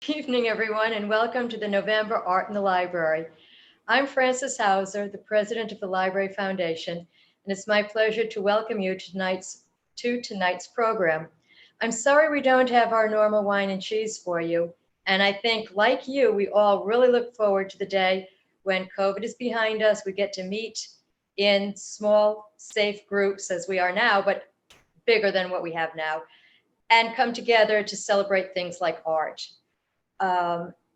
Evening, everyone, and welcome to the November Art in the Library. I'm Frances Hauser, the president of the Library Foundation, and it's my pleasure to welcome you to tonight's program. I'm sorry we don't have our normal wine and cheese for you, and I think, like you, we all really look forward to the day when COVID is behind us. We get to meet in small, safe groups as we are now, but bigger than what we have now, and come together to celebrate things like art.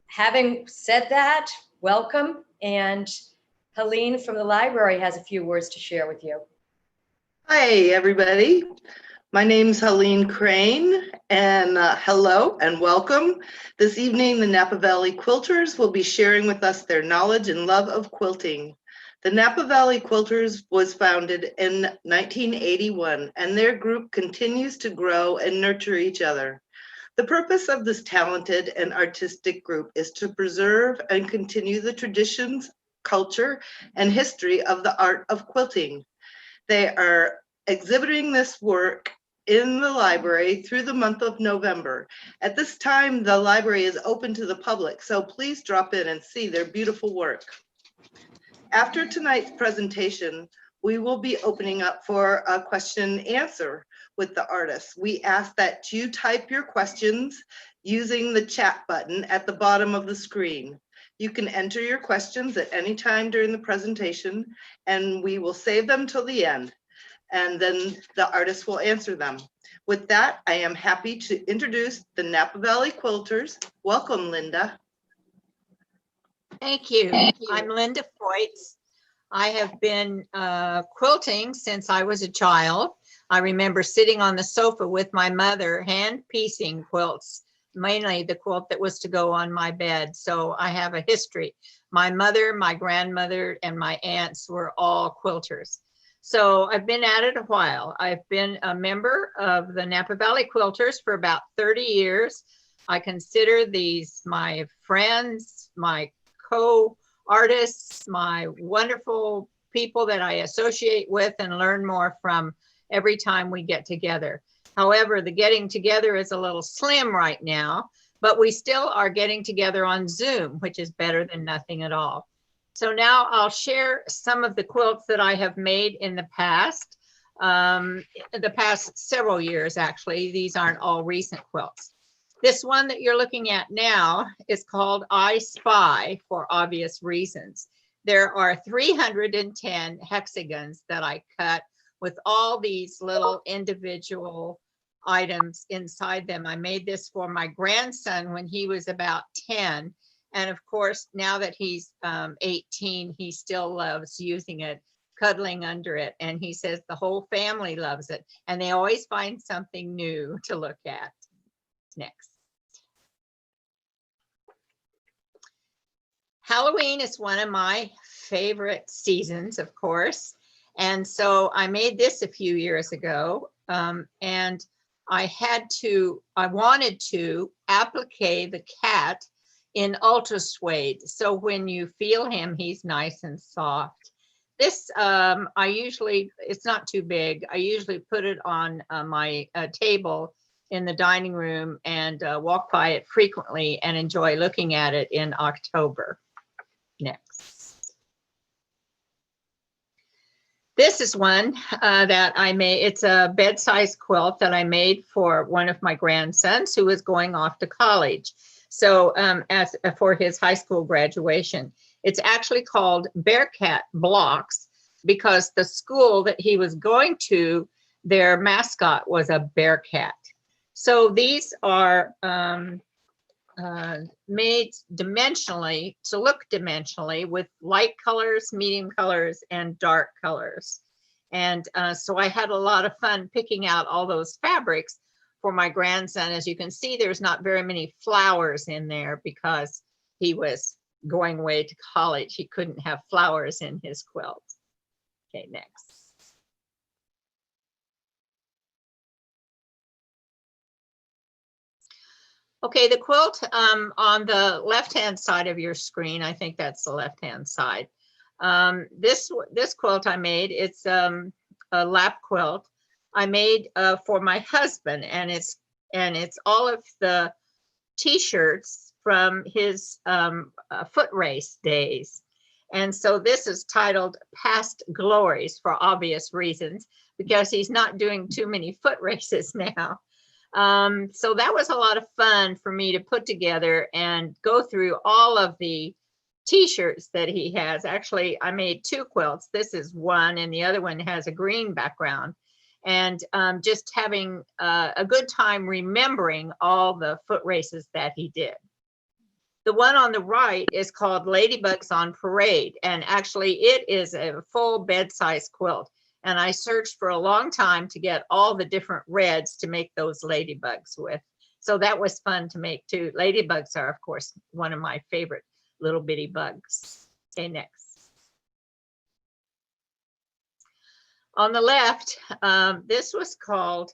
Having said that, welcome. And Helene from the library has a few words to share with you. Hi, everybody. My name's Helene Crane, and hello and welcome. This evening, the Napa Valley Quilters will be sharing with us their knowledge and love of quilting. The Napa Valley Quilters was founded in 1981, and their group continues to grow and nurture each other. The purpose of this talented and artistic group is to preserve and continue the traditions, culture, and history of the art of quilting. They are exhibiting this work in the library through the month of November. At this time, the library is open to the public, so please drop in and see their beautiful work. After tonight's presentation, we will be opening up for a question and answer with the artists. We ask that you type your questions using the chat button at the bottom of the screen. You can enter your questions at any time during the presentation, and we will save them till the end, and then the artists will answer them. With that, I am happy to introduce the Napa Valley Quilters. Welcome, Linda. Thank you. I'm Linda Foytz. I have been quilting since I was a child. I remember sitting on the sofa with my mother hand piecing quilts, mainly the quilt that was to go on my bed. So I have a history. My mother, my grandmother, and my aunts were all quilters. So I've been at it a while. I've been a member of the Napa Valley Quilters for about 30 years. I consider these my friends, my co-artists, my wonderful people that I associate with and learn more from every time we get together. However, the getting together is a little slim right now, but we still are getting together on Zoom, which is better than nothing at all. So now I'll share some of the quilts that I have made in the past several years, actually. These aren't all recent quilts. This one that you're looking at now is called I Spy for obvious reasons. There are 310 hexagons that I cut with all these little individual items inside them. I made this for my grandson when he was about 10. And of course, now that he's 18, he still loves using it, cuddling under it. And he says the whole family loves it. And they always find something new to look at. Next. Halloween is one of my favorite seasons, of course. And so I made this a few years ago. And I wanted to applique the cat in ultra suede. So when you feel him, he's nice and soft. This, it's not too big. I usually put it on my table in the dining room and walk by it frequently and enjoy looking at it in October. Next. This is one that I made. It's a bed-size quilt that I made for one of my grandsons who was going off to college. So for his high school graduation. It's actually called Bearcat Blocks because the school that he was going to, their mascot was a bearcat. So these are made dimensionally to look dimensionally with light colors, medium colors, and dark colors. And so I had a lot of fun picking out all those fabrics for my grandson. As you can see, there's not very many flowers in there because he was going away to college. He couldn't have flowers in his quilt. Okay, next. Okay, the quilt on the left-hand side of your screen, I think that's the left-hand side. This quilt I made, it's a lap quilt I made for my husband, and it's all of the t-shirts from his foot race days. And so this is titled Past Glories for obvious reasons, because he's not doing too many foot races now. So that was a lot of fun for me to put together and go through all of the t-shirts that he has. Actually, I made 2 quilts. This is one, and the other one has a green background. And just having a good time remembering all the foot races that he did. The one on the right is called Ladybugs on Parade. And actually it is a full bed-size quilt. And I searched for a long time to get all the different reds to make those ladybugs with. So that was fun to make too. Ladybugs are, of course, one of my favorite little bitty bugs. Okay, next. On the left, this was called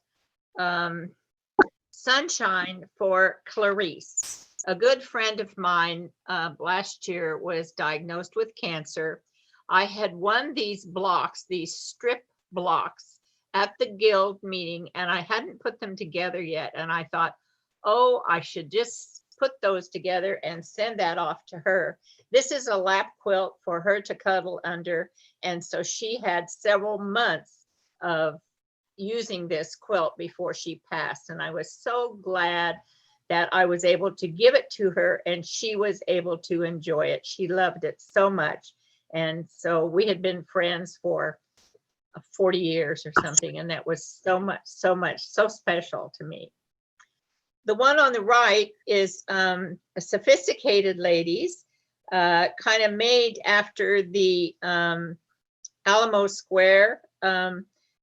Sunshine for Clarice. A good friend of mine last year was diagnosed with cancer. I had won these blocks, these strip blocks at the guild meeting, and I hadn't put them together yet. And I thought, oh, I should just put those together and send that off to her. This is a lap quilt for her to cuddle under. And so she had several months of using this quilt before she passed. And I was so glad that I was able to give it to her and she was able to enjoy it. She loved it so much. And so we had been friends for 40 years or something. And that was so special to me. The one on the right is a Sophisticated Ladies, kind of made after the Alamo Square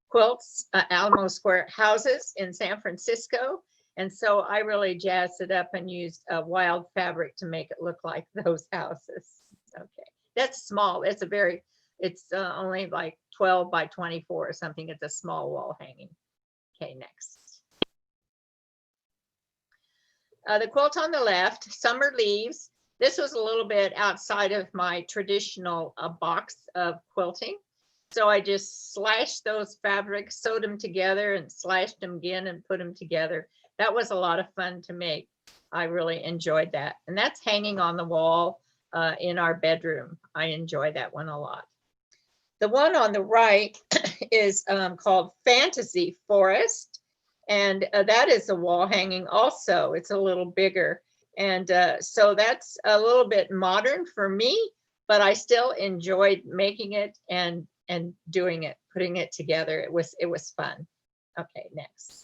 quilts, Alamo Square houses in San Francisco. And so I really jazzed it up and used a wild fabric to make it look like those houses. Okay, that's small. It's only like 12 by 24 or something. It's a small wall hanging. Okay, next. The quilt on the left, Summer Leaves. This was a little bit outside of my traditional box of quilting. So I just slashed those fabrics, sewed them together and slashed them again and put them together. That was a lot of fun to make. I really enjoyed that. And that's hanging on the wall in our bedroom. I enjoy that one a lot. The one on the right is called Fantasy Forest. And that is a wall hanging also. It's a little bigger. And so that's a little bit modern for me, but I still enjoyed making it and doing it, putting it together. It was fun. Okay, next.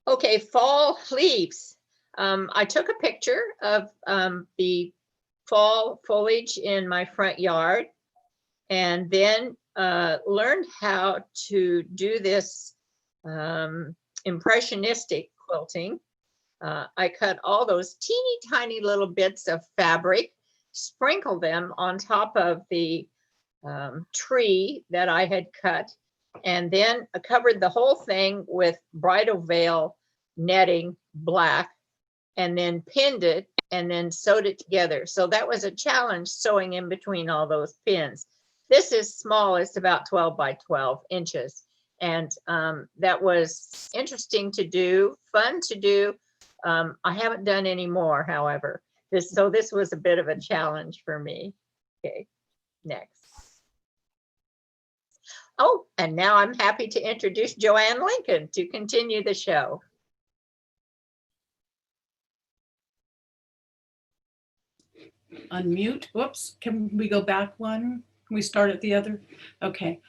Okay, fall leaves. I took a picture of the fall foliage in my front yard and then learned how to do this impressionistic quilting. I cut all those teeny tiny little bits of fabric, sprinkled them on top of the tree that I had cut, and then covered the whole thing with bridal veil netting black, and then pinned it and then sewed it together. So that was a challenge sewing in between all those pins. This is small, it's about 12 by 12 inches. And that was interesting to do, fun to do. I haven't done any more, however. This was a bit of a challenge for me. Okay, next. Oh, and now I'm happy to introduce Joanne Lincoln to continue the show. Unmute. Whoops. Can we go back one? Can we start at the other? Okay.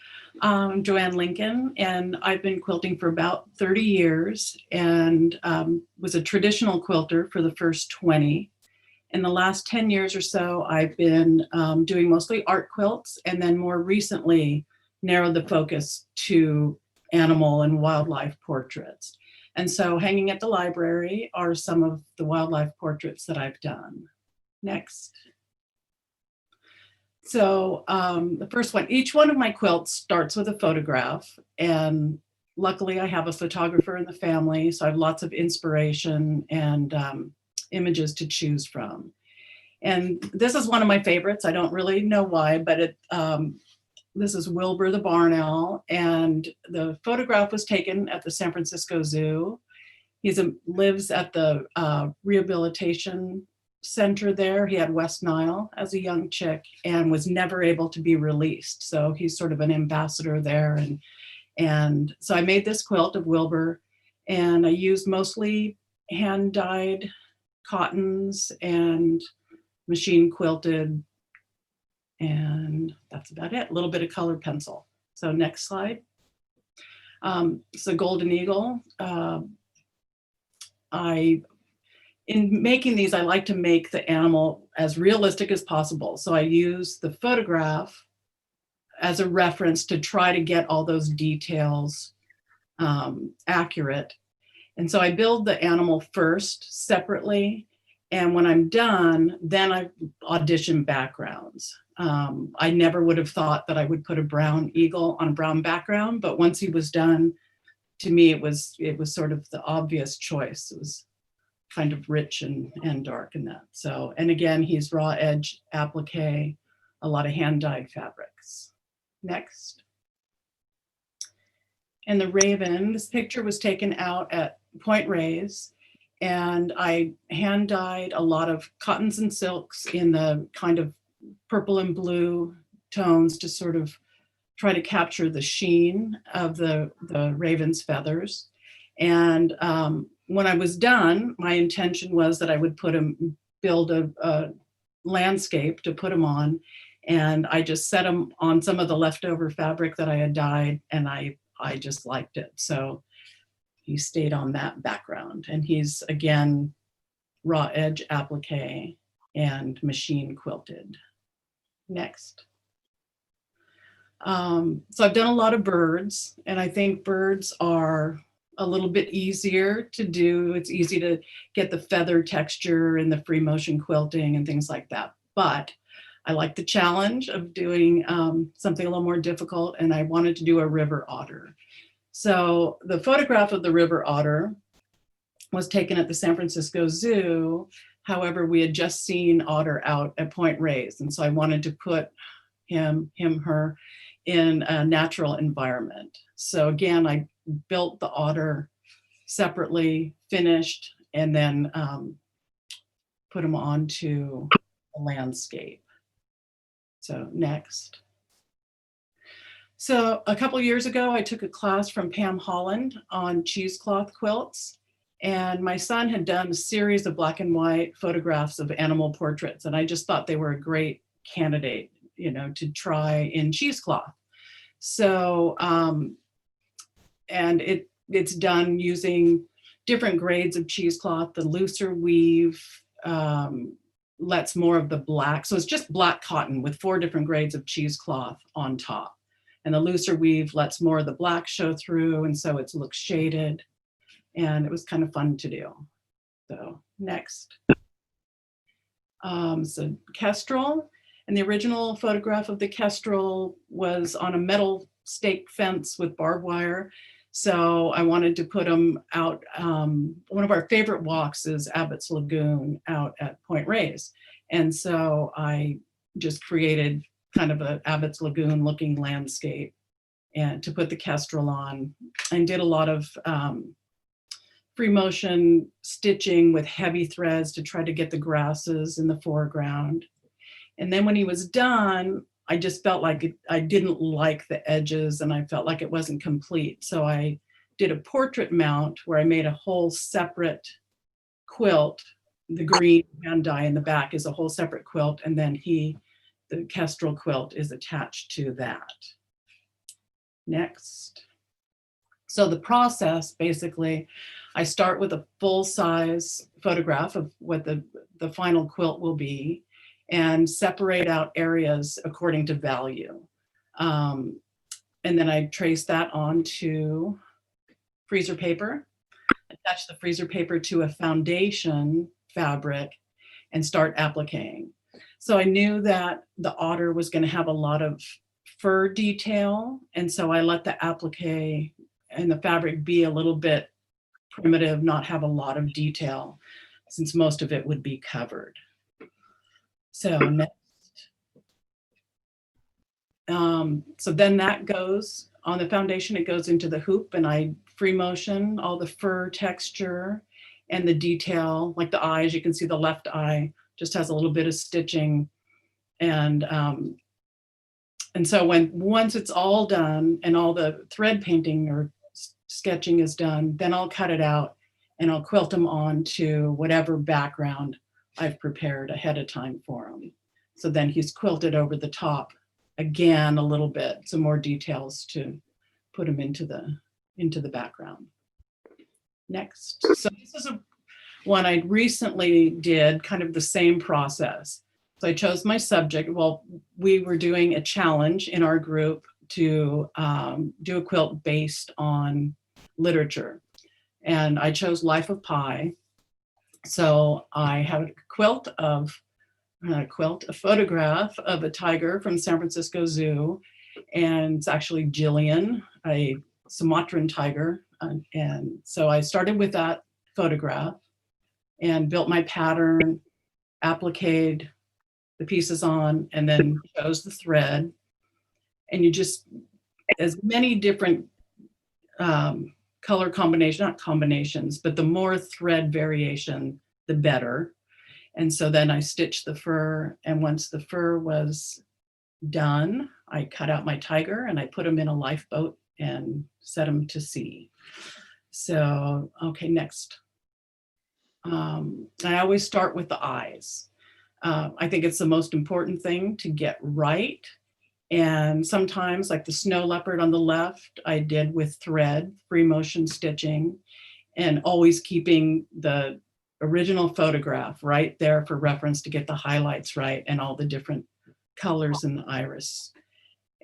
I'm Joanne Lincoln, and I've been quilting for about 30 years and was a traditional quilter for the first 20. In the last 10 years or so, I've been doing mostly art quilts, and then more recently narrowed the focus to animal and wildlife portraits. And so hanging at the library are some of the wildlife portraits that I've done. Next. So the first one, each one of my quilts starts with a photograph, and luckily I have a photographer in the family, so I have lots of inspiration and images to choose from. And this is one of my favorites. I don't really know why, but this is Wilbur the barn owl, and the photograph was taken at the San Francisco Zoo. lives at the rehabilitation center there. He had West Nile as a young chick and was never able to be released. So he's sort of an ambassador there. And so I made this quilt of Wilbur, and I used mostly hand-dyed cottons and machine quilted, and that's about it. A little bit of colored pencil. So next slide. It's a golden eagle. In making these, I like to make the animal as realistic as possible. So I use the photograph as a reference to try to get all those details accurate. And so I build the animal first separately. And when I'm done, then I audition backgrounds. I never would have thought that I would put a brown eagle on a brown background, but once he was done, to me, it was sort of the obvious choice. It was kind of rich and dark in that. So, and again, he's raw edge applique, a lot of hand-dyed fabrics. Next. And the raven, this picture was taken out at Point Reyes, and I hand-dyed a lot of cottons and silks in the kind of purple and blue tones to sort of try to capture the sheen of the raven's feathers. And when I was done, my intention was that I would build a landscape to put him on. And I just set him on some of the leftover fabric that I had dyed, and I just liked it. So he stayed on that background. And he's, again, raw edge applique and machine quilted. Next. So I've done a lot of birds, and I think birds are a little bit easier to do. It's easy to get the feather texture and the free motion quilting and things like that. But I like the challenge of doing something a little more difficult, and I wanted to do a river otter. So the photograph of the river otter was taken at the San Francisco Zoo. However, we had just seen otter out at Point Reyes, and so I wanted to put her in a natural environment. So again, I built the otter separately, finished, and then put him onto a landscape. So next. So a couple of years ago, I took a class from Pam Holland on cheesecloth quilts. And my son had done a series of black and white photographs of animal portraits. And I just thought they were a great candidate, to try in cheesecloth. So, and it's done using different grades of cheesecloth. The looser weave lets more of the black. So it's just black cotton with 4 different grades of cheesecloth on top. And the looser weave lets more of the black show through. And so it looks shaded. And it was kind of fun to do. So next. So kestrel. And the original photograph of the kestrel was on a metal stake fence with barbed wire. So I wanted to put them out. One of our favorite walks is Abbott's Lagoon out at Point Reyes. And so I just created kind of a Abbott's Lagoon looking landscape and to put the kestrel on, and did a lot of free motion stitching with heavy threads to try to get the grasses in the foreground. And then when he was done, I just felt like I didn't like the edges, and I felt like it wasn't complete. So I did a portrait mount where I made a whole separate quilt. The green hand dye in the back is a whole separate quilt. And then the kestrel quilt is attached to that. Next. So the process, basically, I start with a full-size photograph of what the final quilt will be, and separate out areas according to value. And then I trace that onto freezer paper, attach the freezer paper to a foundation fabric, and start appliquing. So I knew that the otter was going to have a lot of fur detail, and so I let the applique and the fabric be a little bit primitive, not have a lot of detail, since most of it would be covered. So next. So then that goes on the foundation, it goes into the hoop, and I free motion all the fur texture and the detail, like the eyes. You can see the left eye just has a little bit of stitching. And so once it's all done and all the thread painting or sketching is done, then I'll cut it out and I'll quilt them onto whatever background I've prepared ahead of time for him. So then he's quilted over the top again a little bit, some more details to put him into the background. Next. So this is one I recently did, kind of the same process. So I chose my subject. Well, we were doing a challenge in our group to do a quilt based on literature. And I chose Life of Pi. So I have a photograph of a tiger from San Francisco Zoo. And it's actually Jillian, a Sumatran tiger. And so I started with that photograph and built my pattern, appliqued the pieces on, and then chose the thread. And you just, as many different color combinations, not combinations, but the more thread variation, the better. And so then I stitched the fur, and once the fur was done, I cut out my tiger and I put him in a lifeboat and set him to sea. So, okay, next. I always start with the eyes. I think it's the most important thing to get right. And sometimes, like the snow leopard on the left, I did with thread, free motion stitching, and always keeping the original photograph right there for reference to get the highlights right and all the different colors in the iris.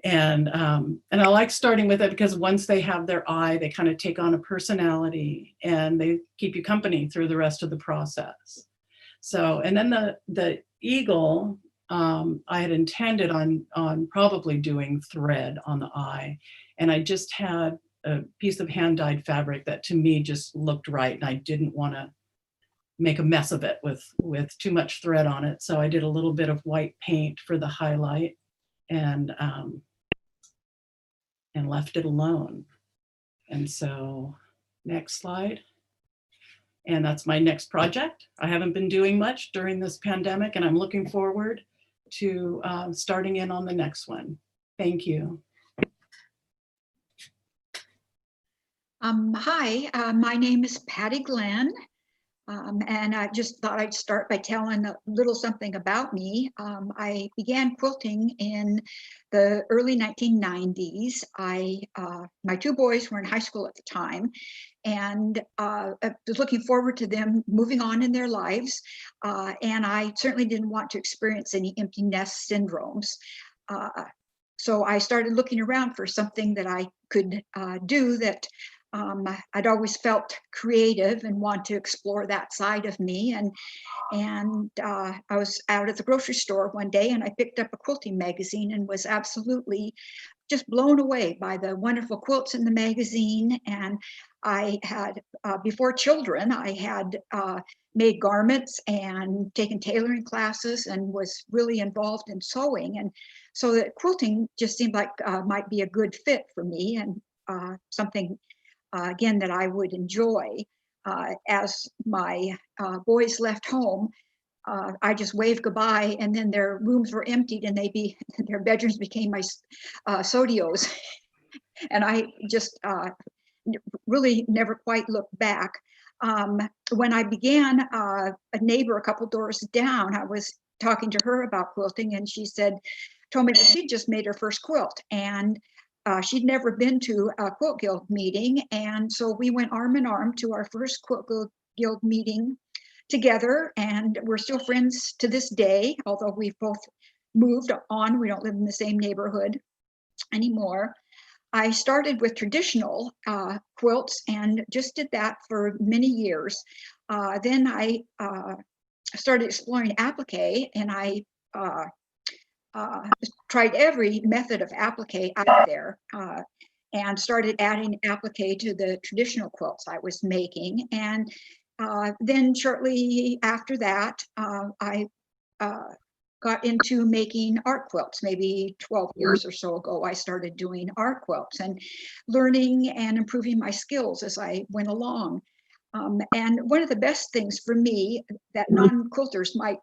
And I like starting with it because once they have their eye, they kind of take on a personality and they keep you company through the rest of the process. So, and then the eagle, I had intended on probably doing thread on the eye, and I just had a piece of hand-dyed fabric that to me just looked right, and I didn't want to make a mess of it with too much thread on it. So I did a little bit of white paint for the highlight and left it alone. And so next slide. And that's my next project. I haven't been doing much during this pandemic, and I'm looking forward to starting in on the next one. Thank you. Hi, my name is Patti Glenn, and I just thought I'd start by telling a little something about me. I began quilting in the early 1990s. My two boys were in high school at the time, and I was looking forward to them moving on in their lives, and I certainly didn't want to experience any empty nest syndromes. So I started looking around for something that I could do that I'd always felt creative and want to explore that side of me. And I was out at the grocery store one day and I picked up a quilting magazine and was absolutely just blown away by the wonderful quilts in the magazine. And I had, before children, I had made garments and taken tailoring classes and was really involved in sewing. And so that quilting just seemed like might be a good fit for me and something again, that I would enjoy. As my boys left home, I just waved goodbye, and then their rooms were emptied, and their bedrooms became my sodios. And I just really never quite looked back. When I began, a neighbor a couple doors down, I was talking to her about quilting, and she told me that she just made her first quilt, and she'd never been to a Quilt Guild meeting, and so we went arm in arm to our first Quilt Guild meeting together, and we're still friends to this day, although we've both moved on. We don't live in the same neighborhood anymore. I started with traditional quilts and just did that for many years. Then I started exploring applique, and I tried every method of applique out there and started adding applique to the traditional quilts I was making. And then shortly after that, I got into making art quilts. Maybe 12 years or so ago, I started doing art quilts and learning and improving my skills as I went along. And one of the best things for me that non-quilters might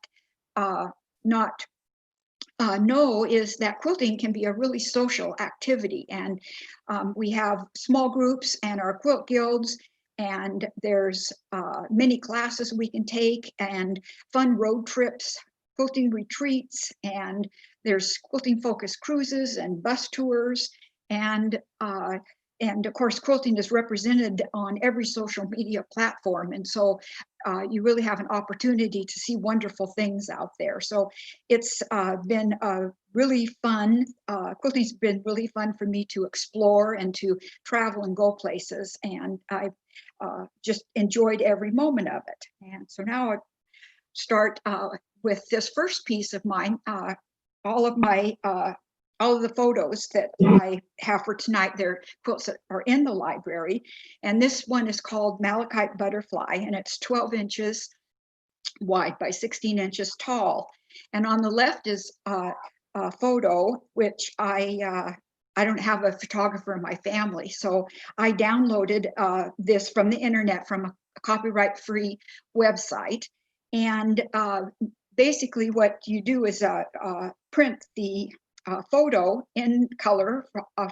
not know is that quilting can be a really social activity. And we have small groups and our quilt guilds, and there's many classes we can take and fun road trips, quilting retreats, and there's quilting focused cruises and bus tours. And of course, quilting is represented on every social media platform. And so you really have an opportunity to see wonderful things out there. So it's been really fun. Quilting's been really fun for me to explore and to travel and go places. And I've just enjoyed every moment of it. And so now I start with this first piece of mine. All of the photos that I have for tonight, they're quilts that are in the library. And this one is called Malachite Butterfly, and it's 12 inches wide by 16 inches tall. And on the left is a photo, which I don't have a photographer in my family. So I downloaded this from the internet from a copyright-free website. And basically what you do is print the photo in color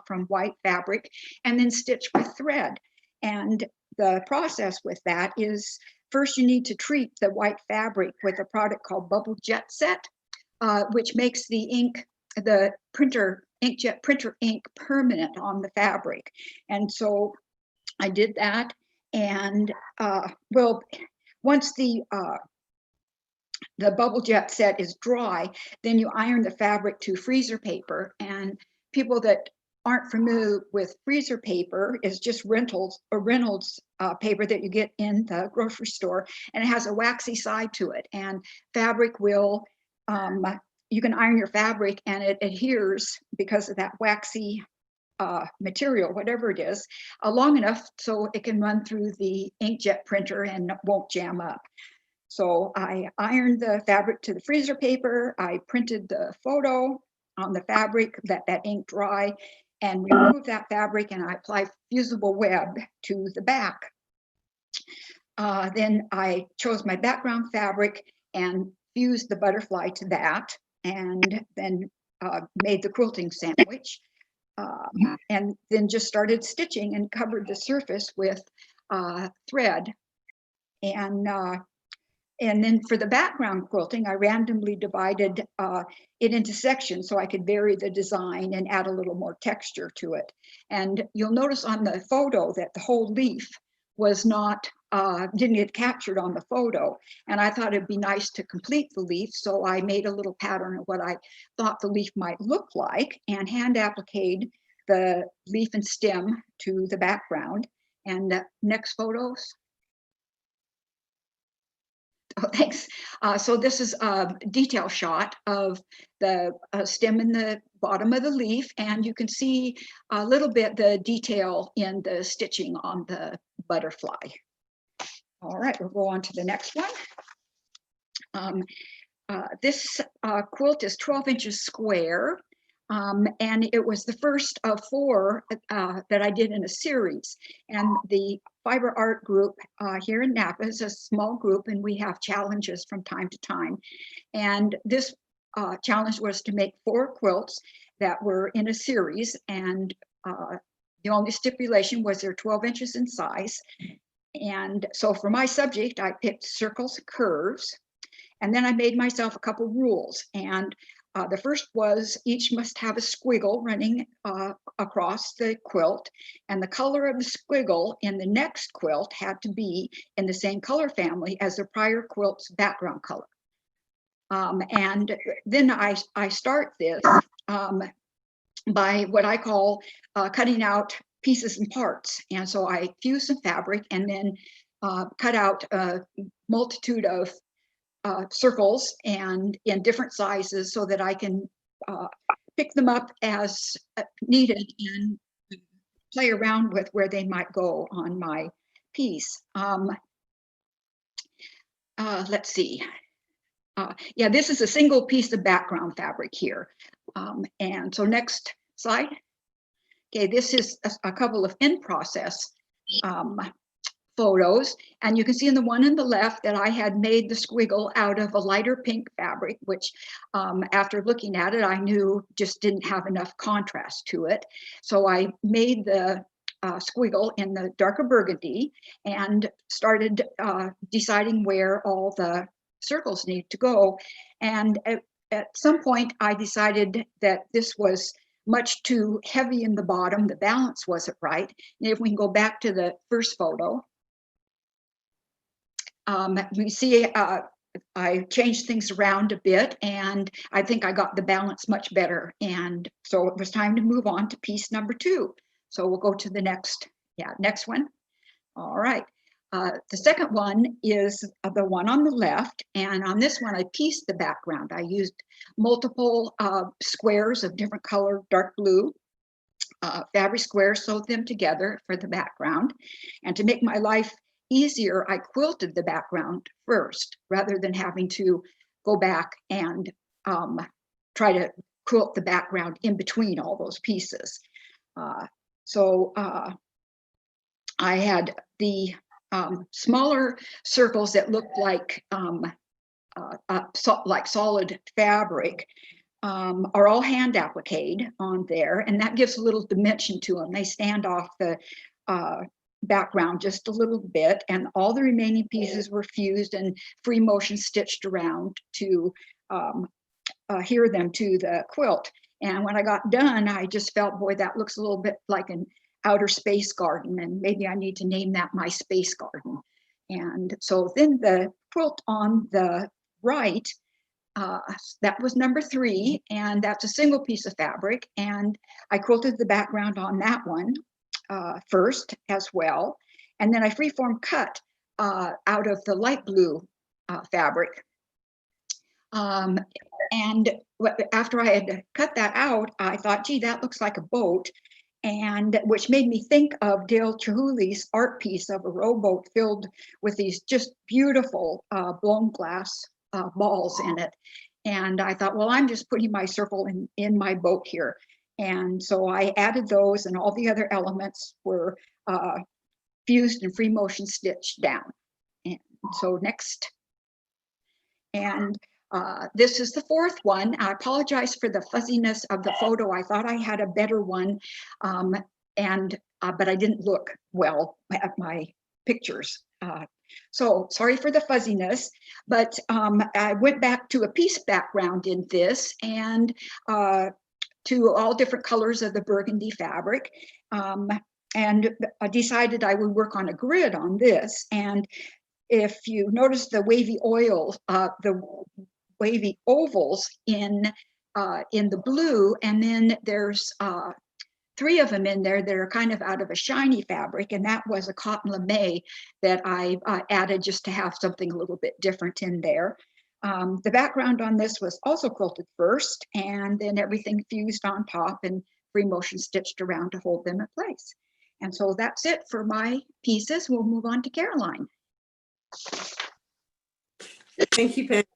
from white fabric and then stitch with thread. And the process with that is first you need to treat the white fabric with a product called Bubble Jet Set, which makes the ink, the inkjet printer ink permanent on the fabric. And so I did that. And well, once the Bubble Jet Set is dry, then you iron the fabric to freezer paper. And people that aren't familiar with freezer paper is just Reynolds paper that you get in the grocery store, and it has a waxy side to it. And fabric will, you can iron your fabric and it adheres because of that waxy material, whatever it is, long enough so it can run through the inkjet printer and won't jam up. So I ironed the fabric to the freezer paper. I printed the photo on the fabric, let that ink dry, and removed that fabric, and I applied fusible web to the back. Then I chose my background fabric and fused the butterfly to that, and then made the quilting sandwich, and then just started stitching and covered the surface with thread. And then for the background quilting, I randomly divided it into sections so I could vary the design and add a little more texture to it. And you'll notice on the photo that the whole leaf was not, didn't get captured on the photo. And I thought it'd be nice to complete the leaf. So I made a little pattern of what I thought the leaf might look like and hand appliqued the leaf and stem to the background. And next photos. Oh, thanks. So this is a detail shot of the stem in the bottom of the leaf, and you can see a little bit the detail in the stitching on the butterfly. All right, we'll go on to the next one. This quilt is 12 inches square, and it was the first of 4 that I did in a series. And the Fiber Art group here in Napa is a small group, and we have challenges from time to time. And this challenge was to make 4 quilts that were in a series, and the only stipulation was they're 12 inches in size. And so for my subject, I picked circles, curves, and then I made myself a couple rules. And the first was each must have a squiggle running across the quilt, and the color of the squiggle in the next quilt had to be in the same color family as the prior quilt's background color. And then I start this by what I call cutting out pieces and parts. And so I fuse some fabric and then cut out a multitude of circles and in different sizes so that I can pick them up as needed and play around with where they might go on my piece. Let's see. Yeah, this is a single piece of background fabric here. And so next slide. Okay, this is a couple of in process photos, and you can see in the one on the left that I had made the squiggle out of a lighter pink fabric, which after looking at it, I knew just didn't have enough contrast to it. So I made the squiggle in the darker burgundy and started deciding where all the circles need to go. And at some point, I decided that this was much too heavy in the bottom. The balance wasn't right. And if we can go back to the first photo, we see I changed things around a bit, and I think I got the balance much better. And so it was time to move on to piece number 2. So we'll go to the next one. All right. The second one is the one on the left, and on this one I pieced the background. I used multiple squares of different color, dark blue fabric squares, sewed them together for the background. And to make my life easier, I quilted the background first, rather than having to go back and try to quilt the background in between all those pieces. So I had the smaller circles that looked like solid fabric are all hand appliqued on there, and that gives a little dimension to them. They stand off the background just a little bit, and all the remaining pieces were fused and free motion stitched around to adhere them to the quilt. And when I got done, I just felt, boy, that looks a little bit like an outer space garden, and maybe I need to name that my space garden. And so then the quilt on the right, that was number 3, and that's a single piece of fabric, and I quilted the background on that one first as well, and then I freeform cut out of the light blue fabric. And after I had cut that out, I thought, gee, that looks like a boat, and which made me think of Dale Chihuly's art piece of a rowboat filled with these just beautiful blown glass balls in it. And I thought, well, I'm just putting my circle in my boat here. And so I added those, and all the other elements were fused and free motion stitched down. And so next. And this is the 4th one. I apologize for the fuzziness of the photo. I thought I had a better one, but I didn't look well at my pictures. So sorry for the fuzziness, but I went back to a piece background in this, and to all different colors of the burgundy fabric, and I decided I would work on a grid on this. And if you notice the wavy wavy ovals in the blue, and then there's 3 of them in there that are kind of out of a shiny fabric, and that was a cotton lame that I added just to have something a little bit different in there. The background on this was also quilted first, and then everything fused on top and free motion stitched around to hold them in place. And so that's it for my pieces. We'll move on to Caroline. Thank you, Patti.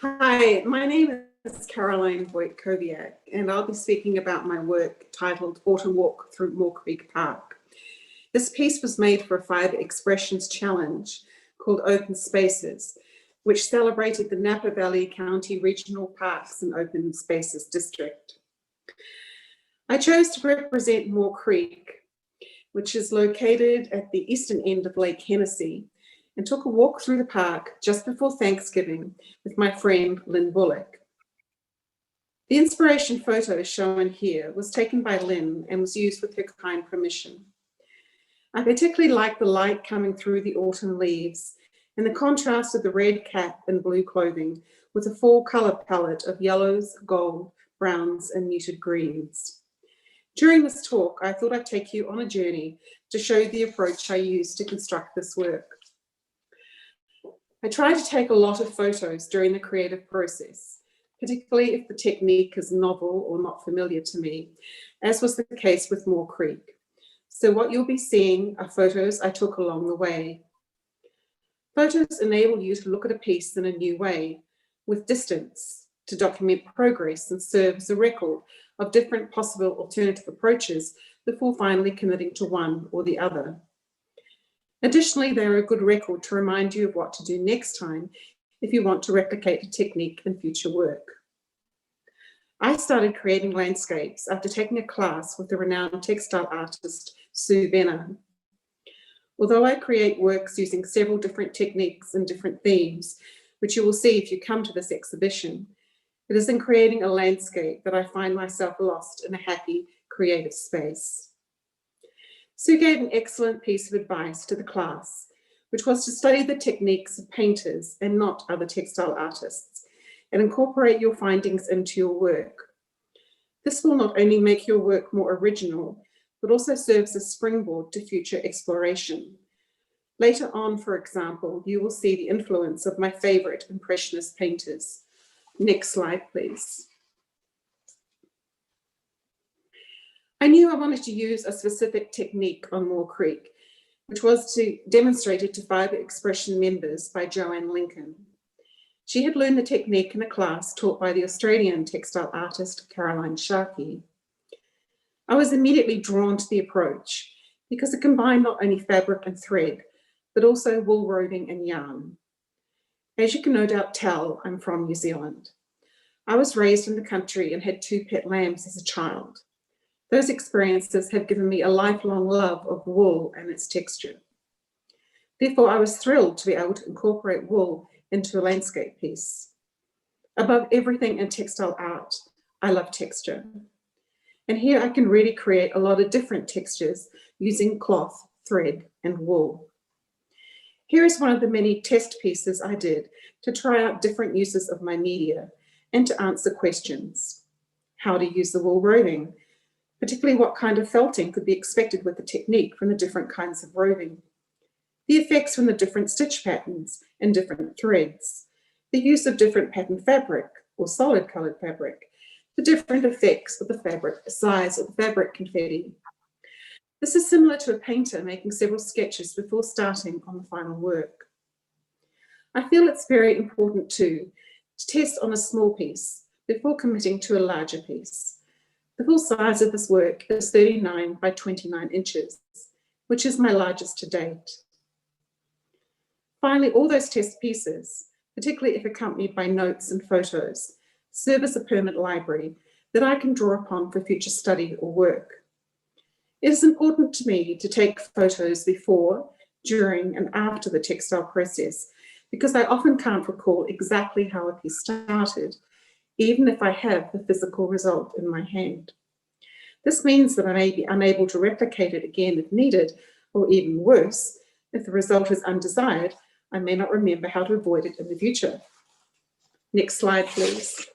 Hi, my name is Caroline Voigt-Koviak, and I'll be speaking about my work titled Autumn Walk Through Moore Creek Park. This piece was made for a Fiber Expressions Challenge called Open Spaces, which celebrated the Napa Valley County Regional Parks and Open Spaces District. I chose to represent Moore Creek, which is located at the eastern end of Lake Hennessy, and took a walk through the park just before Thanksgiving with my friend Lynn Bullock. The inspiration photo shown here was taken by Lynn and was used with her kind permission. I particularly like the light coming through the autumn leaves and the contrast of the red cap and blue clothing with a full color palette of yellows, gold, browns, and muted greens. During this talk, I thought I'd take you on a journey to show the approach I used to construct this work. I try to take a lot of photos during the creative process, particularly if the technique is novel or not familiar to me, as was the case with Moore Creek. So what you'll be seeing are photos I took along the way. Photos enable you to look at a piece in a new way, with distance, to document progress and serve as a record of different possible alternative approaches before finally committing to one or the other. Additionally, they're a good record to remind you of what to do next time if you want to replicate a technique in future work. I started creating landscapes after taking a class with the renowned textile artist Sue Benner. Although I create works using several different techniques and different themes, which you will see if you come to this exhibition, it is in creating a landscape that I find myself lost in a happy, creative space. Sue gave an excellent piece of advice to the class, which was to study the techniques of painters and not other textile artists, and incorporate your findings into your work. This will not only make your work more original, but also serves as a springboard to future exploration. Later on, for example, you will see the influence of my favorite Impressionist painters. Next slide, please. I knew I wanted to use a specific technique on Moore Creek, which was demonstrated to Fibre Expression members by Joanne Lincoln. She had learned the technique in a class taught by the Australian textile artist Sharkey. I was immediately drawn to the approach because it combined not only fabric and thread, but also wool roving and yarn. As you can no doubt tell, I'm from New Zealand. I was raised in the country and had 2 pet lambs as a child. Those experiences have given me a lifelong love of wool and its texture. Therefore, I was thrilled to be able to incorporate wool into a landscape piece. Above everything in textile art, I love texture. And here I can really create a lot of different textures using cloth, thread, and wool. Here is one of the many test pieces I did to try out different uses of my media and to answer questions. How to use the wool roving, particularly what kind of felting could be expected with the technique from the different kinds of roving. The effects from the different stitch patterns and different threads. The use of different pattern fabric or solid colored fabric. The different effects of the fabric, size of the fabric confetti. This is similar to a painter making several sketches before starting on the final work. I feel it's very important too to test on a small piece before committing to a larger piece. The full size of this work is 39 by 29 inches, which is my largest to date. Finally, all those test pieces, particularly if accompanied by notes and photos, serve as a permanent library that I can draw upon for future study or work. It is important to me to take photos before, during, and after the textile process because I often can't recall exactly how a piece started, even if I have the physical result in my hand. This means that I may be unable to replicate it again if needed, or even worse, if the result is undesired, I may not remember how to avoid it in the future. Next slide, please.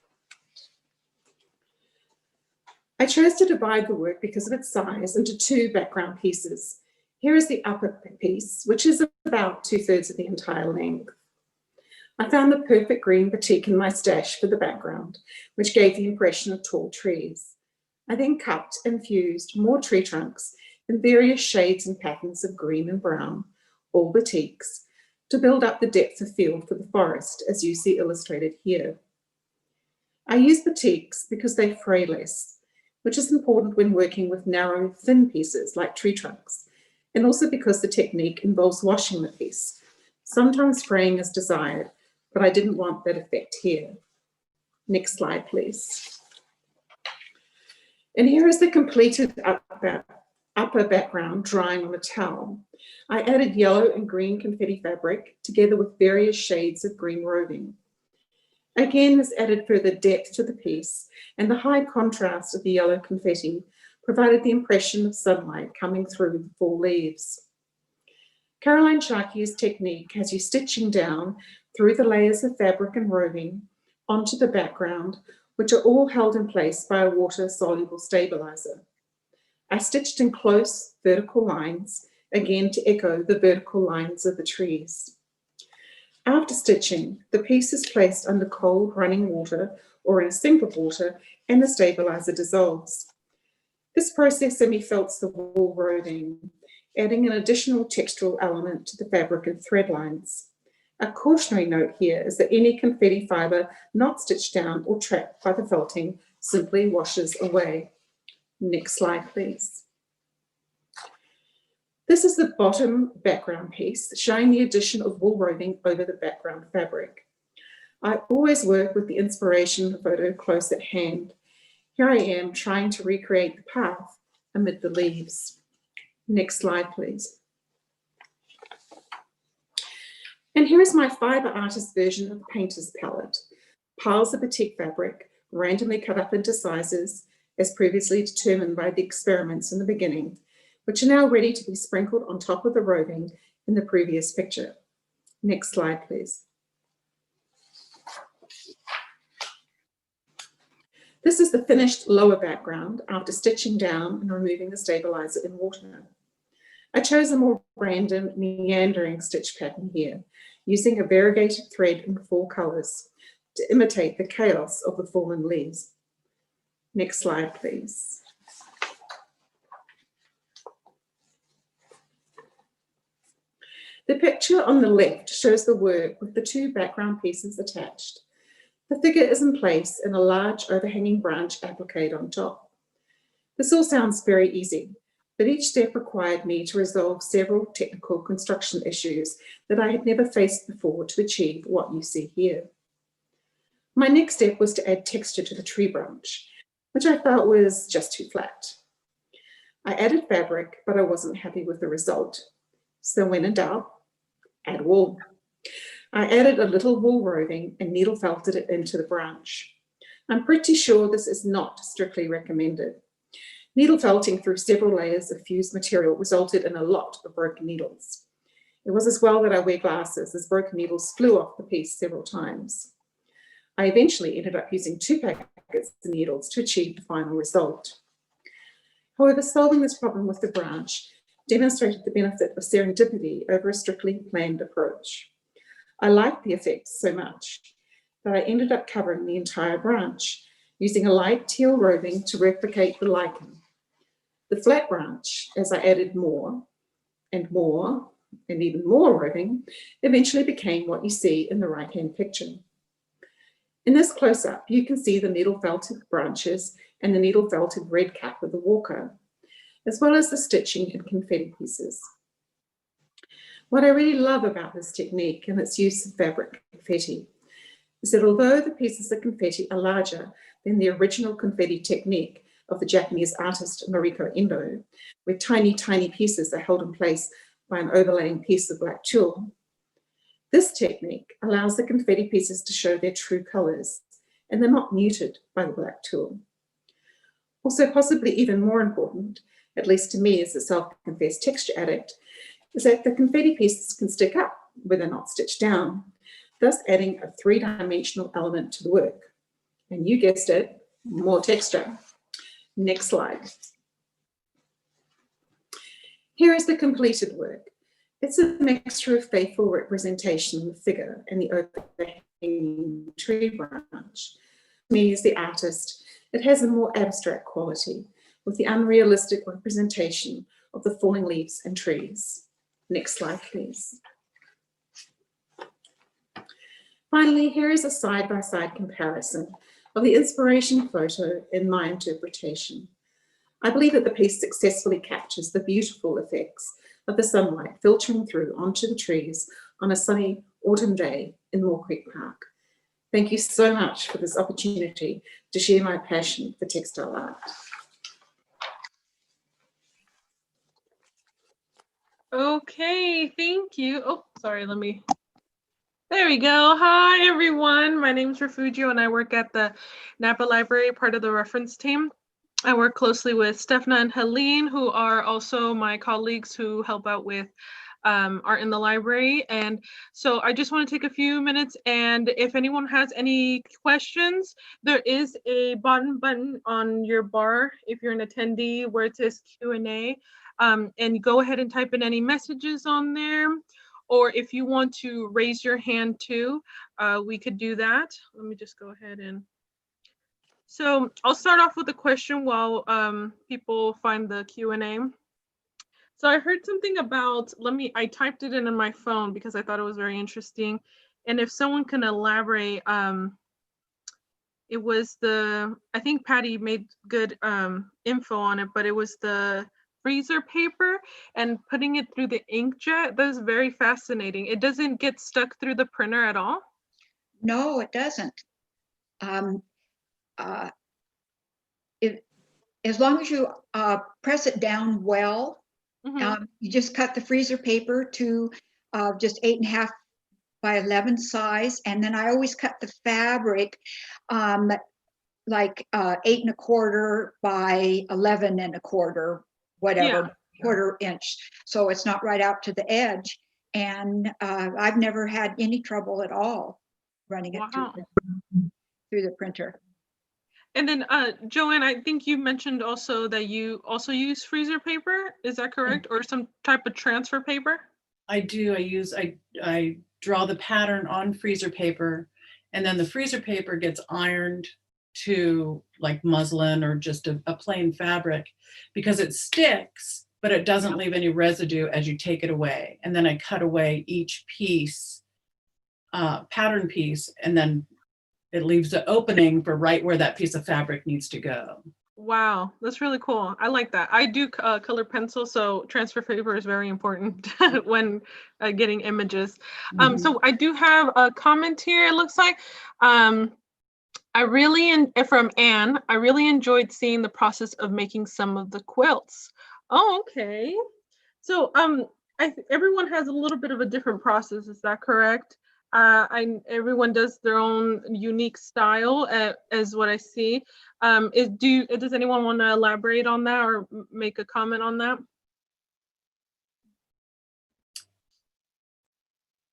I chose to divide the work because of its size into 2 background pieces. Here is the upper piece, which is about 2/3 of the entire length. I found the perfect green batik in my stash for the background, which gave the impression of tall trees. I then cut and fused more tree trunks in various shades and patterns of green and brown, all batiks, to build up the depth of field for the forest, as you see illustrated here. I use batiks because they fray less, which is important when working with narrow, thin pieces like tree trunks, and also because the technique involves washing the piece. Sometimes fraying is desired, but I didn't want that effect here. Next slide, please. And here is the completed upper background drying on a towel. I added yellow and green confetti fabric together with various shades of green roving. Again, this added further depth to the piece, and the high contrast of the yellow confetti provided the impression of sunlight coming through the fall leaves. Sharkey's technique has you stitching down through the layers of fabric and roving onto the background, which are all held in place by a water-soluble stabilizer. I stitched in close vertical lines, again to echo the vertical lines of the trees. After stitching, the piece is placed under cold running water or in a sink of water, and the stabilizer dissolves. This process semi-felts the wool roving, adding an additional textural element to the fabric and thread lines. A cautionary note here is that any confetti fibre not stitched down or trapped by the felting simply washes away. Next slide, please. This is the bottom background piece showing the addition of wool roving over the background fabric. I always work with the inspiration photo close at hand. Here I am trying to recreate the path amid the leaves. Next slide, please. And here is my fibre artist version of the painter's palette. Piles of batik fabric, randomly cut up into sizes, as previously determined by the experiments in the beginning, which are now ready to be sprinkled on top of the roving in the previous picture. Next slide, please. This is the finished lower background after stitching down and removing the stabilizer in water. I chose a more random meandering stitch pattern here, using a variegated thread in 4 colours to imitate the chaos of the fallen leaves. Next slide, please. The picture on the left shows the work with the 2 background pieces attached. The figure is in place and a large overhanging branch appliqued on top. This all sounds very easy, but each step required me to resolve several technical construction issues that I had never faced before to achieve what you see here. My next step was to add texture to the tree branch, which I felt was just too flat. I added fabric, but I wasn't happy with the result. So when in doubt, add wool. I added a little wool roving and needle felted it into the branch. I'm pretty sure this is not strictly recommended. Needle felting through several layers of fused material resulted in a lot of broken needles. It was as well that I wear glasses, as broken needles flew off the piece several times. I eventually ended up using 2 packets of needles to achieve the final result. However, solving this problem with the branch demonstrated the benefit of serendipity over a strictly planned approach. I liked the effect so much that I ended up covering the entire branch, using a light teal roving to replicate the lichen. The flat branch, as I added more and more and even more roving, eventually became what you see in the right-hand picture. In this close-up, you can see the needle-felted branches and the needle-felted red cap of the walker, as well as the stitching and confetti pieces. What I really love about this technique and its use of fabric confetti is that although the pieces of confetti are larger than the original confetti technique of the Japanese artist Noriko Endo, where tiny, tiny pieces are held in place by an overlaying piece of black tulle, this technique allows the confetti pieces to show their true colours, and they're not muted by the black tulle. Also, possibly even more important, at least to me as a self-confessed texture addict, is that the confetti pieces can stick up where they're not stitched down, thus adding a 3-dimensional element to the work. And you guessed it, more texture. Next slide. Here is the completed work. It's a mixture of faithful representation of the figure and the overhanging tree branch. Me as the artist, it has a more abstract quality with the unrealistic representation of the falling leaves and trees. Next slide, please. Finally, here is a side-by-side comparison of the inspiration photo and my interpretation. I believe that the piece successfully captures the beautiful effects of the sunlight filtering through onto the trees on a sunny autumn day in Moore Creek Park. Thank you so much for this opportunity to share my passion for textile art. Okay, thank you. Oh, sorry, there we go. Hi, everyone. My name is Refugio, and I work at the Napa Library, part of the reference team. I work closely with Stefna and Helene, who are also my colleagues who help out with art in the library. And so I just want to take a few minutes, and if anyone has any questions, there is a button on your bar if you're an attendee where it says Q&A, and go ahead and type in any messages on there. Or if you want to raise your hand too, we could do that. Let me just go ahead and. So I'll start off with a question while people find the Q&A. So I heard something about, I typed it in my phone because I thought it was very interesting. And if someone can elaborate, it was I think Patti made good info on it, but it was the freezer paper and putting it through the inkjet. That is very fascinating. It doesn't get stuck through the printer at all? No, it doesn't. Um, as long as you press it down well, you just cut the freezer paper to just 8.5 by 11 size. And then I always cut the fabric like 8.25 by 11.25, whatever, quarter-inch. So it's not right out to the edge. And I've never had any trouble at all running it through the printer. And then Joanne, I think you mentioned also that you also use freezer paper. Is that correct? Or some type of transfer paper? I do. I draw the pattern on freezer paper, and then the freezer paper gets ironed to like muslin or just a plain fabric because it sticks, but it doesn't leave any residue as you take it away. And then I cut away each piece, pattern piece, and then it leaves the opening for right where that piece of fabric needs to go. Wow, that's really cool. I like that. I do color pencil, so transfer paper is very important when getting images. So I do have a comment here, it looks like. From Anne, I really enjoyed seeing the process of making some of the quilts. Oh, okay. So everyone has a little bit of a different process, is that correct? Everyone does their own unique style, as what I see. Does anyone want to elaborate on that or make a comment on that?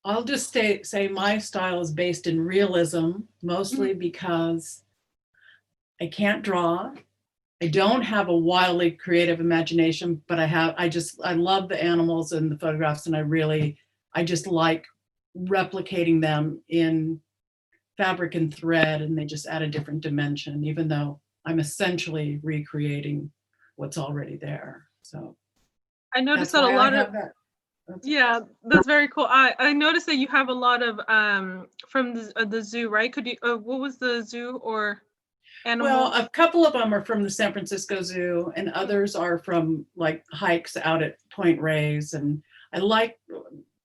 I'll just say my style is based in realism, mostly because I can't draw. I don't have a wildly creative imagination, but I love the animals and the photographs, and I just like replicating them in fabric and thread, and they just add a different dimension, even though I'm essentially recreating what's already there. So I noticed that a lot of that's very cool. I noticed that you have a lot of from the zoo, right? Could you what was the zoo or animal? Well, a couple of them are from the San Francisco Zoo, and others are from like hikes out at Point Reyes, and I like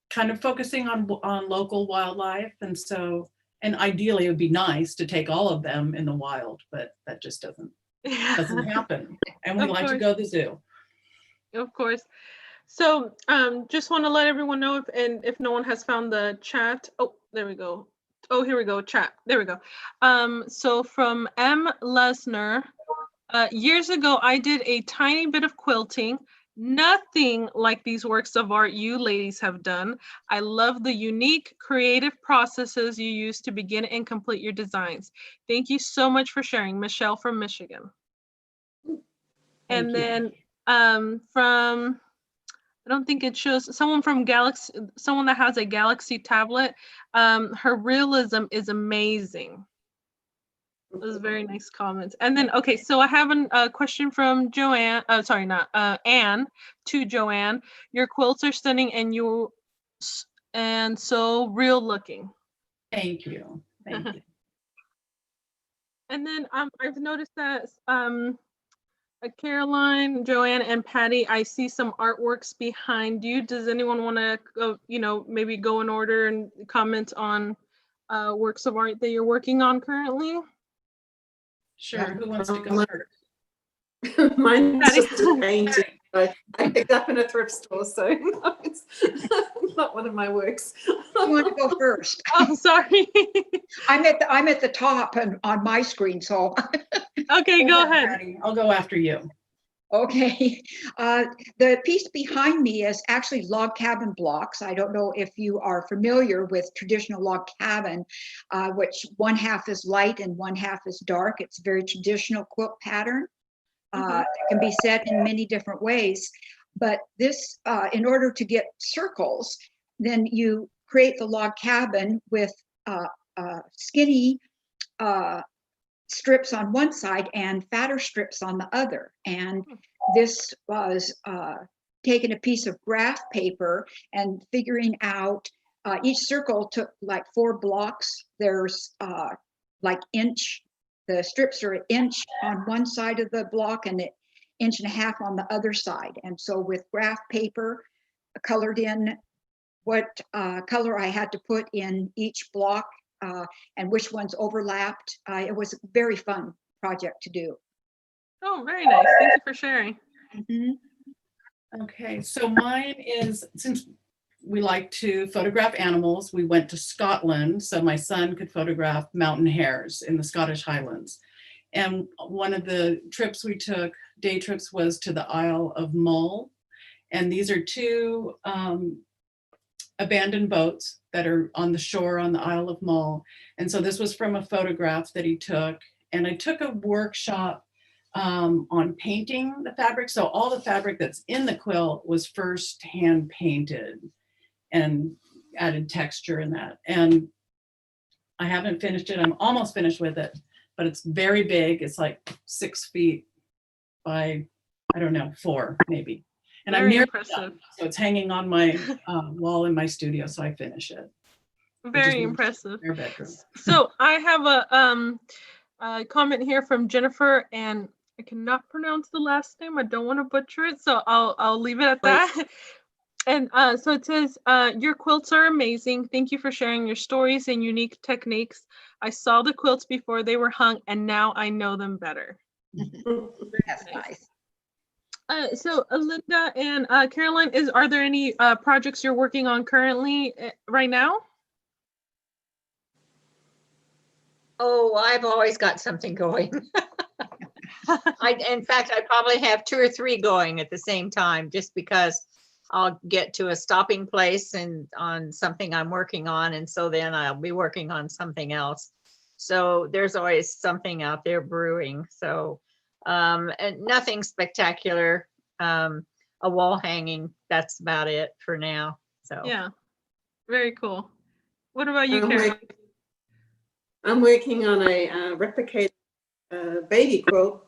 kind of focusing on local wildlife. And ideally it would be nice to take all of them in the wild, but that just doesn't happen. And we like to go to the zoo. Of course. So just want to let everyone know if no one has found the chat. Oh, there we go. Oh, here we go, chat. There we go. So from M. Lesner, years ago, I did a tiny bit of quilting. Nothing like these works of art you ladies have done. I love the unique creative processes you use to begin and complete your designs. Thank you so much for sharing. Michelle from Michigan. And then from, I don't think it shows, someone from Galaxy, someone that has a Galaxy tablet. Her realism is amazing. Those very nice comments. And then, okay, so I have a question from Joanne, sorry, not Anne, to Joanne. Your quilts are stunning and so real looking. Thank you. Thank you. And then I've noticed that Caroline, Joanne, and Patti, I see some artworks behind you. Does anyone want to go, maybe go in order and comment on works of art that you're working on currently? Sure. Who wants to go first? Mine's just a painting I picked up in a thrift store, so it's not one of my works. You want to go first? Oh, sorry. I'm at the top and on my screen, so. Okay, go ahead. Patti. I'll go after you. Okay, the piece behind me is actually log cabin blocks. I don't know if you are familiar with traditional log cabin, which one half is light and one half is dark. It's a very traditional quilt pattern. It can be set in many different ways, but this, in order to get circles, then you create the log cabin with skinny strips on one side and fatter strips on the other. And this was taken a piece of graph paper and figuring out each circle took like 4 blocks. There's like inch, the strips are an inch on one side of the block and an inch and a half on the other side. And so with graph paper, colored in what color I had to put in each block and which ones overlapped. It was a very fun project to do. Oh, very nice. Thank you for sharing. Mhm. Okay, so mine is, since we like to photograph animals, we went to Scotland so my son could photograph mountain hares in the Scottish Highlands. And one of the trips we took, day trips, was to the Isle of Mull. And these are 2 abandoned boats that are on the shore on the Isle of Mull. And so this was from a photograph that he took. And I took a workshop on painting the fabric. So all the fabric that's in the quilt was first hand painted and added texture in that. And I haven't finished it. I'm almost finished with it, but it's very big. It's like 6 feet by, I don't know, 4 maybe. And I'm Very nearly impressive. done. So it's hanging on my wall in my studio, so I finish it. Very impressive. Their bedroom. So I have a comment here from Jennifer, and I cannot pronounce the last name. I don't want to butcher it, so I'll leave it at that. And so it says, your quilts are amazing. Thank you for sharing your stories and unique techniques. I saw the quilts before they were hung, and now I know them better. That's nice. So Linda and Caroline, are there any projects you're working on currently right now? Oh, I've always got something going. In fact, I probably have 2 or 3 going at the same time, just because I'll get to a stopping place and on something I'm working on, and so then I'll be working on something else. So there's always something out there brewing. So and nothing spectacular. A wall hanging, that's about it for now. So Yeah, very cool. What about you, I'm Caroline? I'm working on a replicated baby quilt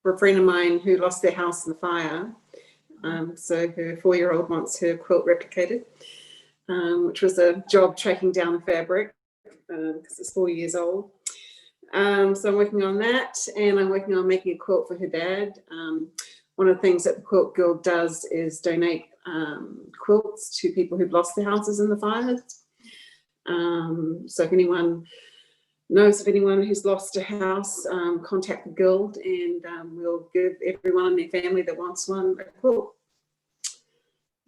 for a friend of mine who lost their house in the fire. So her 4-year-old wants her quilt replicated, which was a job tracking down the fabric because it's 4 years old. So I'm working on that, and I'm working on making a quilt for her dad. One of the things that the Quilt Guild does is donate quilts to people who've lost their houses in the fires. So if anyone knows of anyone who's lost a house, contact the Guild, and we'll give everyone in their family that wants one a quilt.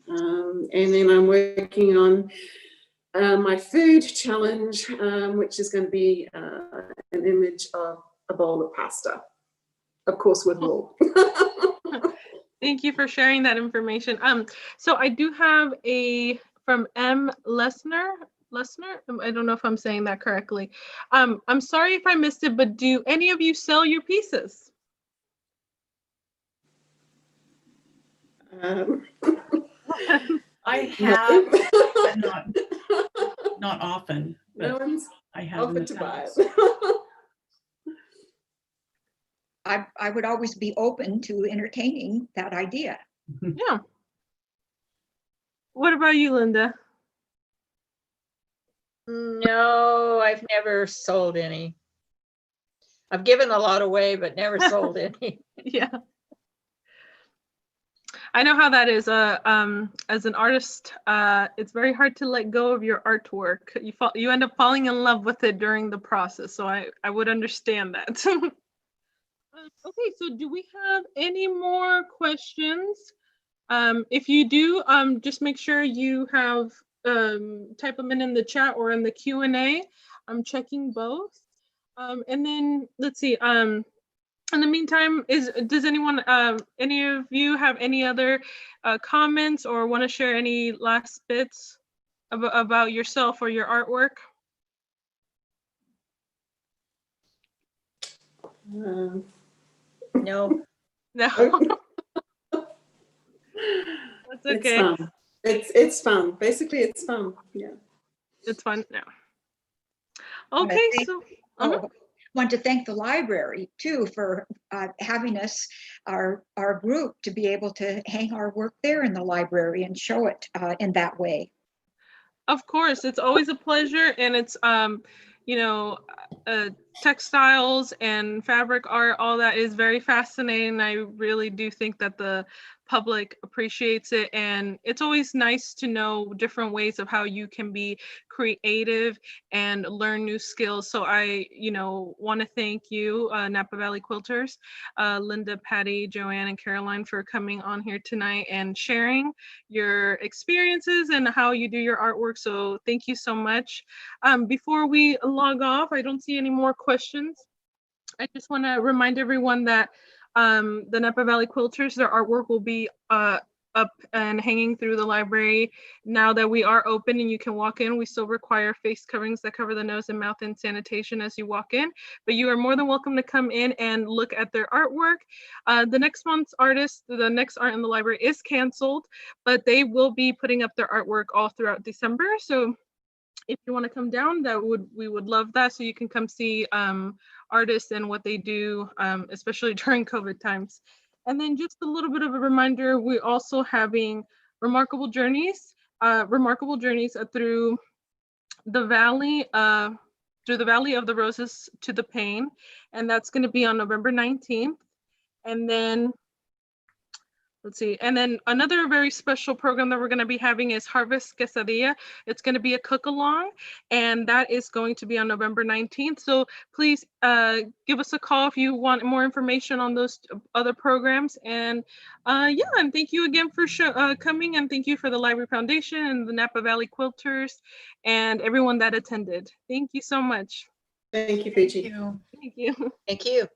And then I'm working on my food challenge, which is going to be an image of a bowl of pasta, of course, with wool. Thank you for sharing that information. So I do have from M. Lesner. I don't know if I'm saying that correctly. I'm sorry if I missed it, but do any of you sell your pieces? I have, but not often. No But one's I have in the offered to buy past. it. I would always be open to entertaining that idea. Yeah. What about you, Linda? no, I've never sold any. I've given a lot away, but never sold any. Yeah. I know how that is. As an artist, it's very hard to let go of your artwork. You end up falling in love with it during the process. So I would understand that. Okay, so do we have any more questions? If you do, just make sure you have type them in the chat or in the Q&A. I'm checking both. And then let's see. In the meantime, does anyone, any of you have any other comments or want to share any last bits about yourself or your artwork? No. No. That's okay. It's fun. It's fun. Basically, it's fun. Yeah. It's fun. No. Okay, so. Oh, want to thank the library too for having us, our group, to be able to hang our work there in the library and show it in that way. Of course, it's always a pleasure, and it's you know, textiles and fabric art, all that is very fascinating. I really do think that the public appreciates it, and it's always nice to know different ways of how you can be creative and learn new skills. So I, want to thank you, Napa Valley Quilters, Linda, Patti, Joanne, and Caroline, for coming on here tonight and sharing your experiences and how you do your artwork. So thank you so much. Before we log off, I don't see any more questions. I just want to remind everyone that the Napa Valley Quilters, their artwork will be up and hanging through the library now that we are open and you can walk in. We still require face coverings that cover the nose and mouth and sanitation as you walk in, but you are more than welcome to come in and look at their artwork. The next month's artist, the next art in the library is canceled, but they will be putting up their artwork all throughout December. So if you want to come down, we would love that, so you can come see artists and what they do, especially during COVID times. And then just a little bit of a reminder, we're also having remarkable journeys through the valley of the Roses to the Pain, and that's going to be on November 19th. And then let's see. And then another very special program that we're going to be having is Harvest Quesadilla. It's going to be a cook along, and that is going to be on November 19th. So please give us a call if you want more information on those other programs. And and thank you again for coming, and thank you for the Library Foundation and the Napa Valley Quilters and everyone that attended. Thank you so much. Thank you, Fiji. Thank you. Thank you. Thank you.